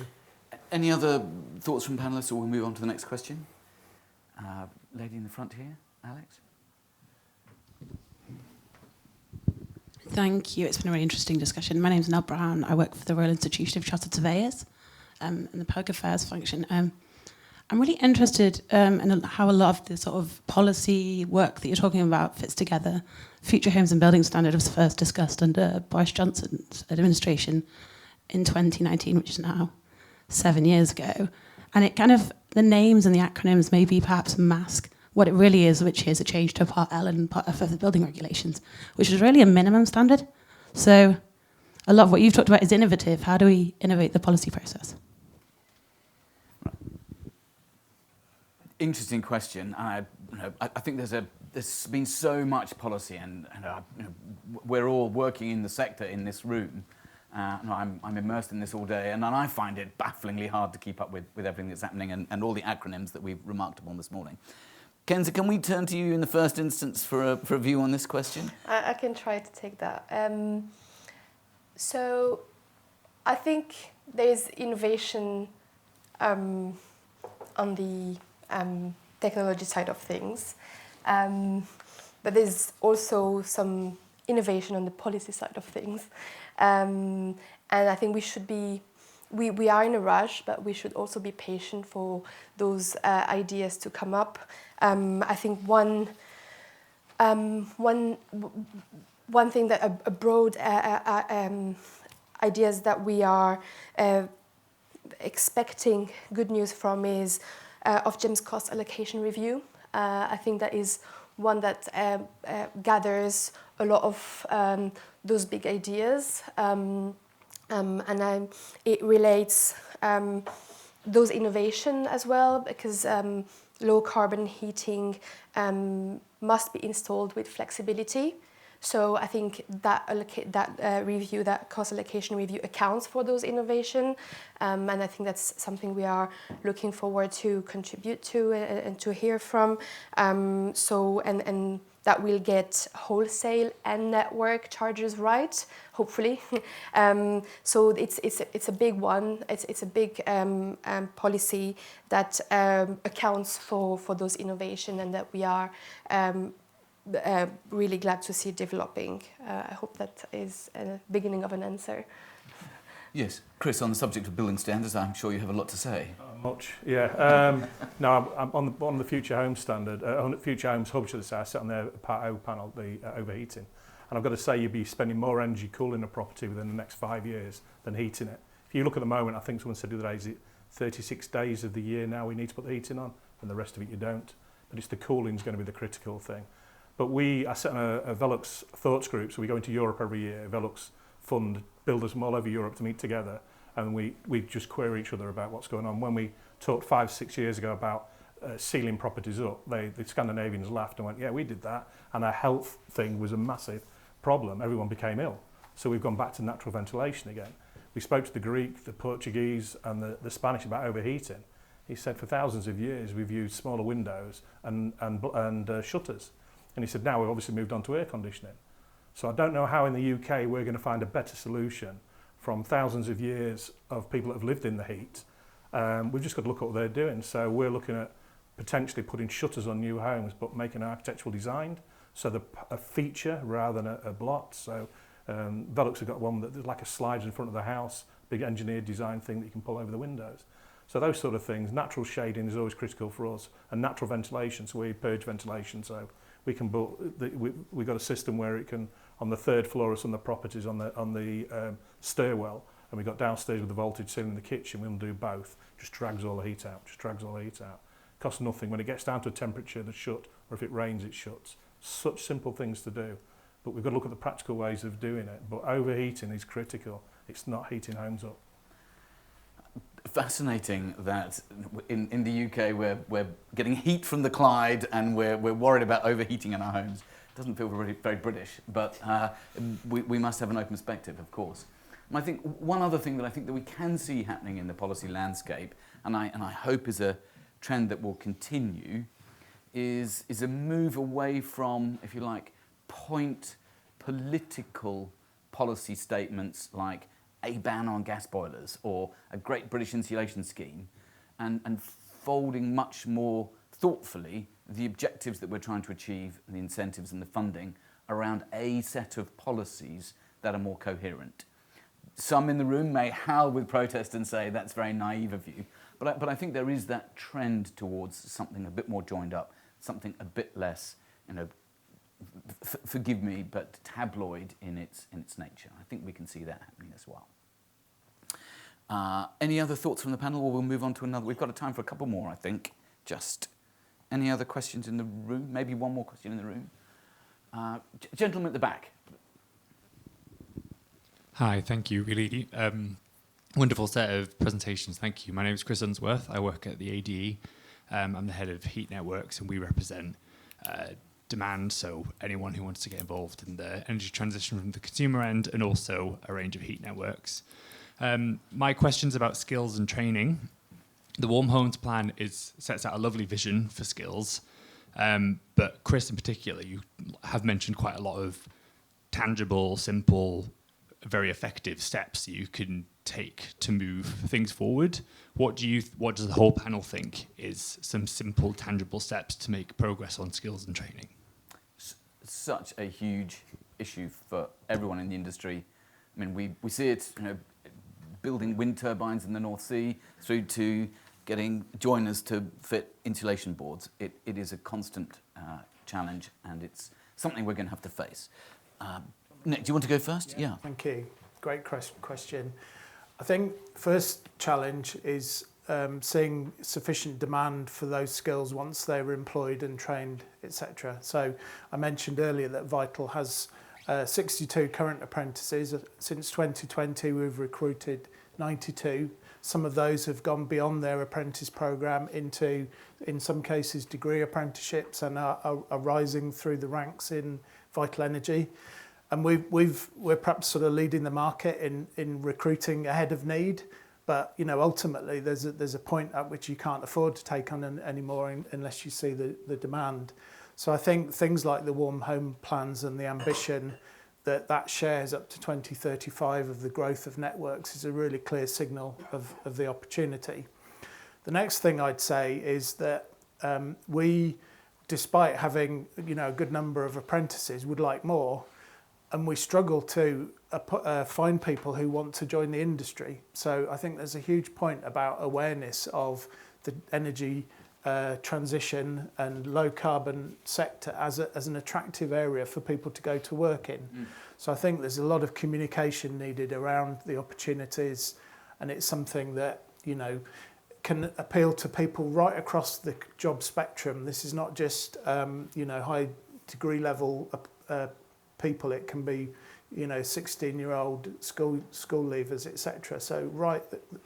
any other thoughts from panellists, or we'll move on to the next question? Lady in the front here, Alex. Thank you. It's been a really interesting discussion. My name's Nell Brown. I work for the Royal Institution of Chartered Surveyors and the Public Affairs function. I'm really interested in how a lot of the sort of policy work that you're talking about fits together. Future Homes and Building Standard was first discussed under Boris Johnson's administration in 2019, which is now 7 years ago. And it kind of, the names and the acronyms maybe perhaps mask what it really is, which is a change to Part L and Part F of the building regulations, which is really a minimum standard. So a lot of what you've talked about is innovative. How do we innovate the policy process? Interesting question. I think there's been so much policy, and we're all working in the sector in this room. I'm immersed in this all day, and I find it bafflingly hard to keep up with everything that's happening and all the acronyms that we've remarked upon this morning. Kenza, can we turn to you in the first instance for a view on this question? I can try to take that. So I think there's innovation on the technology side of things, but there's also some innovation on the policy side of things. And I think we are in a rush, but we should also be patient for those ideas to come up. I think one thing that a broad ideas that we are expecting good news from is Ofgem's cost allocation review. I think that is one that gathers a lot of those big ideas, and it relates those innovation as well, because low carbon heating must be installed with flexibility. So I think that review, that cost allocation review, accounts for those innovation, and I think that's something we are looking forward to contribute to and to hear from. So that will get wholesale and network charges right, hopefully. So it's a big one. It's a big policy that accounts for those innovation, and that we are really glad to see developing. I hope that is a beginning of an answer. Yes, Chris, on the subject of building standards, I'm sure you have a lot to say. Much, yeah. No, I'm on the Future Homes Standard, on Future Homes Hub, should I say. I sit on their Part O panel, the overheating. And I've got to say, you'd be spending more energy cooling a property within the next 5 years than heating it. If you look at the moment, I think someone said the other day, is it 36 days of the year now we need to put the heating on, and the rest of it you don't. But it's the cooling's going to be the critical thing. But I sit on a Velux thoughts group, so we go into Europe every year. Velux fund builders from all over Europe to meet together, and we just query each other about what's going on. When we talked 5-6 years ago about sealing properties up, the Scandinavians laughed and went, yeah, we did that, and our health thing was a massive problem. Everyone became ill. So we've gone back to natural ventilation again. We spoke to the Greek, the Portuguese, and the Spanish about overheating. He said for thousands of years we've used smaller windows and shutters. And he said now we've obviously moved on to air conditioning. So I don't know how in the UK we're going to find a better solution from thousands of years of people that have lived in the heat. We've just got to look at what they're doing. So we're looking at potentially putting shutters on new homes, but making architectural design, so a feature rather than a blot. So Velux have got one that there's like a slide in front of the house, big engineered design thing that you can pull over the windows. So those sort of things. Natural shading is always critical for us, and natural ventilation. So we purge ventilation. So we can we've got a system where it can, on the 3rd floor of some of the properties on the stairwell, and we've got downstairs with the voltage ceiling in the kitchen. We'll do both. Just drags all the heat out. Costs nothing. When it gets down to a temperature that's shut, or if it rains, it shuts. Such simple things to do. But we've got to look at the practical ways of doing it. But overheating is critical. It's not heating homes up. Fascinating that in the UK we're getting heat from the Clyde and we're worried about overheating in our homes. Doesn't feel very, very British, but we must have an open perspective, of course. And I think one other thing that I think that we can see happening in the policy landscape, and I hope is a trend that will continue, is a move away from, if you like, point political policy statements like a ban on gas boilers or a Great British Insulation Scheme, and folding much more thoughtfully the objectives that we're trying to achieve, and the incentives and the funding around a set of policies that are more coherent. Some in the room may howl with protest and say that's very naive of you, but I think there is that trend towards something a bit more joined up, something a bit less, forgive me, but tabloid in its nature. I think we can see that happening as well. Any other thoughts from the panel, or we'll move on to another? We've got time for a couple more, I think. Just any other questions in the room? Maybe one more question in the room. Gentleman at the back. Hi, thank you. Really wonderful set of presentations. Thank you. My name is Chris Unsworth. I work at the ADE. I'm the head of Heat Networks, and we represent demand, so anyone who wants to get involved in the energy transition from the consumer end, and also a range of heat networks. My question's about skills and training. The Warm Homes Plan sets out a lovely vision for skills, but Chris in particular, you have mentioned quite a lot of tangible, simple, very effective steps you can take to move things forward. What does the whole panel think is some simple, tangible steps to make progress on skills and training? Such a huge issue for everyone in the industry. I mean, we see it, building wind turbines in the North Sea through to getting joiners to fit insulation boards. It is a constant challenge, and it's something we're going to have to face. Nick, do you want to go first? Yeah. Thank you. Great question. I think first challenge is seeing sufficient demand for those skills once they're employed and trained, etc. So I mentioned earlier that Vital has 62 current apprentices. Since 2020, we've recruited 92. Some of those have gone beyond their apprentice programme into, in some cases, degree apprenticeships, and are rising through the ranks in Vital Energy. And we're perhaps sort of leading the market in recruiting ahead of need. But ultimately, there's a point at which you can't afford to take on anymore unless you see the demand. So I think things like the Warm Home Plans and the ambition that shares up to 2035 of the growth of networks is a really clear signal of the opportunity. The next thing I'd say is that we, despite having a good number of apprentices, would like more, and we struggle to find people who want to join the industry. So I think there's a huge point about awareness of the energy transition and low carbon sector as an attractive area for people to go to work in. So I think there's a lot of communication needed around the opportunities, and it's something that can appeal to people right across the job spectrum. This is not just high degree level people. It can be, 16-year-old school leavers, etc. So right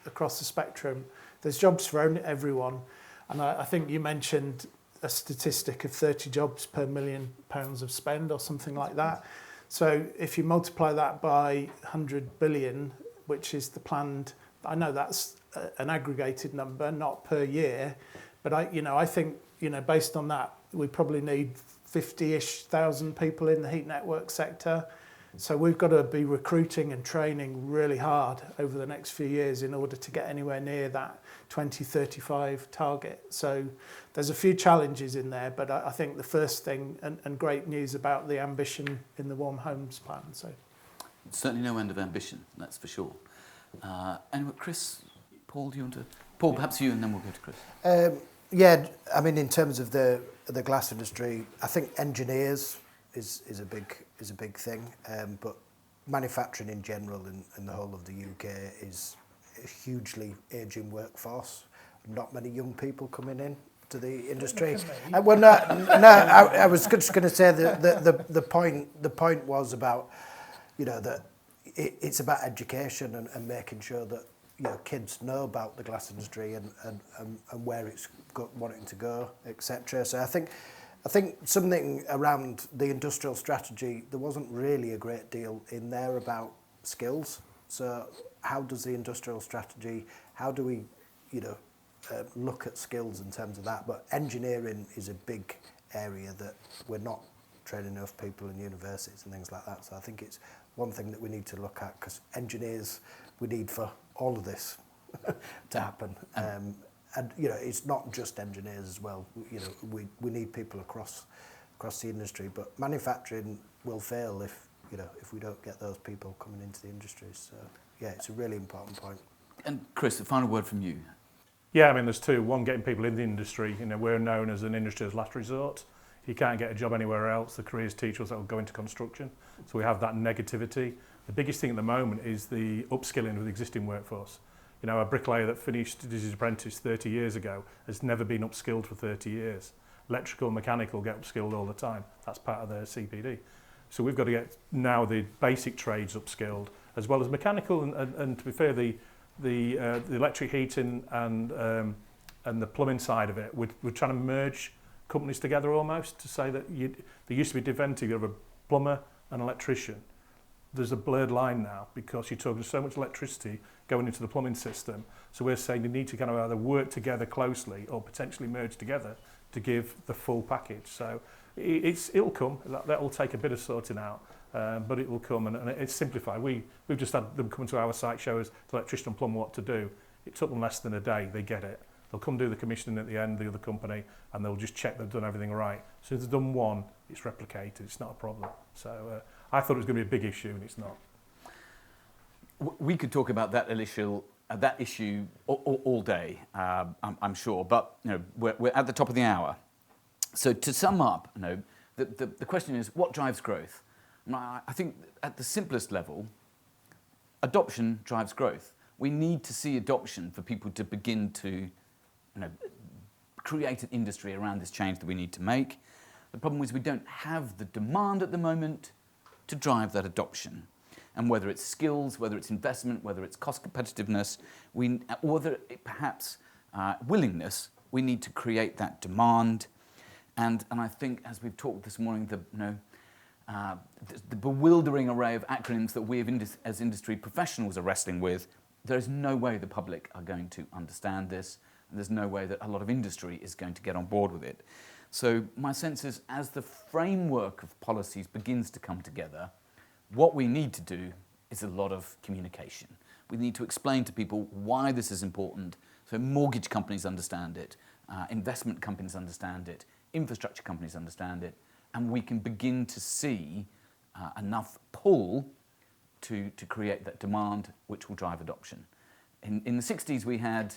across the spectrum, there's jobs for everyone. And I think you mentioned a statistic of 30 jobs per £1 million of spend or something like that. So if you multiply that by 100 billion, which is the planned, I know that's an aggregated number, not per year, but I think, based on that, we probably need 50-ish thousand people in the heat network sector. So we've got to be recruiting and training really hard over the next few years in order to get anywhere near that 2035 target. So there's a few challenges in there, but I think the first thing, and great news about the ambition in the Warm Homes Plan. So Certainly no end of ambition, that's for sure. Anyway, Chris, Paul, do you want to? Paul, perhaps you, and then we'll go to Chris. Yeah, I mean, in terms of the glass industry, I think engineers is a big thing, but manufacturing in general in the whole of the UK is a hugely ageing workforce. Not many young people coming in to the industry. Well, no, I was just going to say the point was about, that it's about education and making sure that kids know about the glass industry and where it's wanting to go, etc. So I think something around the industrial strategy, there wasn't really a great deal in there about skills. So how does the industrial strategy, how do we, look at skills in terms of that? But engineering is a big area that we're not training enough people in universities and things like that. So I think it's one thing that we need to look at, because engineers we need for all of this to happen. And it's not just engineers as well. We need people across the industry. But manufacturing will fail if we don't get those people coming into the industry. So yeah, it's a really important point. And Chris, a final word from you. Yeah, I mean, there's two. One, getting people in the industry. We're known as an industry as last resort. You can't get a job anywhere else. The careers teachers that will go into construction. So we have that negativity. The biggest thing at the moment is the upskilling of the existing workforce. A bricklayer that finished his apprentice 30 years ago has never been upskilled for 30 years. Electrical and mechanical get upskilled all the time. That's part of their CPD. So we've got to get now the basic trades upskilled, as well as mechanical and to be fair, the electric heating and the plumbing side of it. We're trying to merge companies together almost to say that there used to be dividend of a plumber and electrician. There's a blurred line now because you're talking so much electricity going into the plumbing system. So we're saying you need to kind of either work together closely or potentially merge together to give the full package. So it'll come. That'll take a bit of sorting out, but it will come and it's simplified. We've just had them come to our site, show us the electrician and plumber what to do. It took them less than a day. They get it. They'll come do the commissioning at the end, the other company, and they'll just check they've done everything right. So if they've done one, it's replicated. It's not a problem. So I thought it was going to be a big issue, and it's not. We could talk about that issue all day, I'm sure. But we're at the top of the hour. So to sum up, the question is, what drives growth? I think at the simplest level, adoption drives growth. We need to see adoption for people to begin to create an industry around this change that we need to make. The problem is we don't have the demand at the moment to drive that adoption. And whether it's skills, whether it's investment, whether it's cost competitiveness, or whether it perhaps willingness, we need to create that demand. And I think, as we've talked this morning, the bewildering array of acronyms that we as industry professionals are wrestling with, there's no way the public are going to understand this, and there's no way that a lot of industry is going to get on board with it. So my sense is, as the framework of policies begins to come together, what we need to do is a lot of communication. We need to explain to people why this is important, so mortgage companies understand it, investment companies understand it, infrastructure companies understand it, and we can begin to see enough pull to create that demand which will drive adoption. In the 60s we had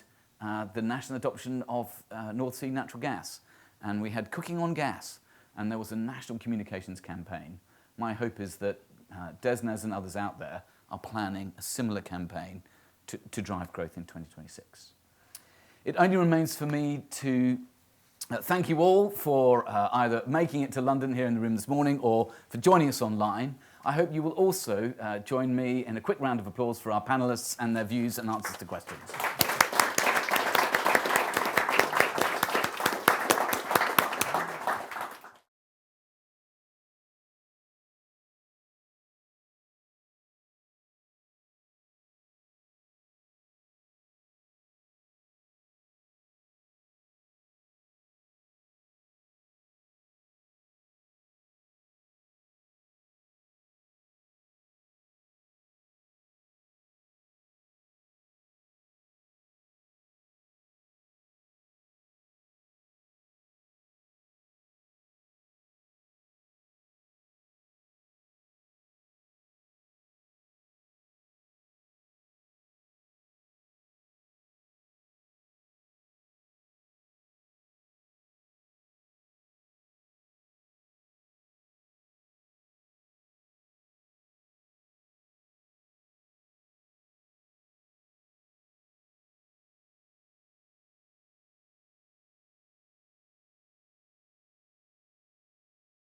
the national adoption of North Sea natural gas, and we had cooking on gas, and there was a national communications campaign. My hope is that DESNZ and others out there are planning a similar campaign to drive growth in 2026. It only remains for me to Thank you all for either making it to London here in the room this morning or for joining us online. I hope you will also join me in a quick round of applause for our panellists and their views and answers to questions.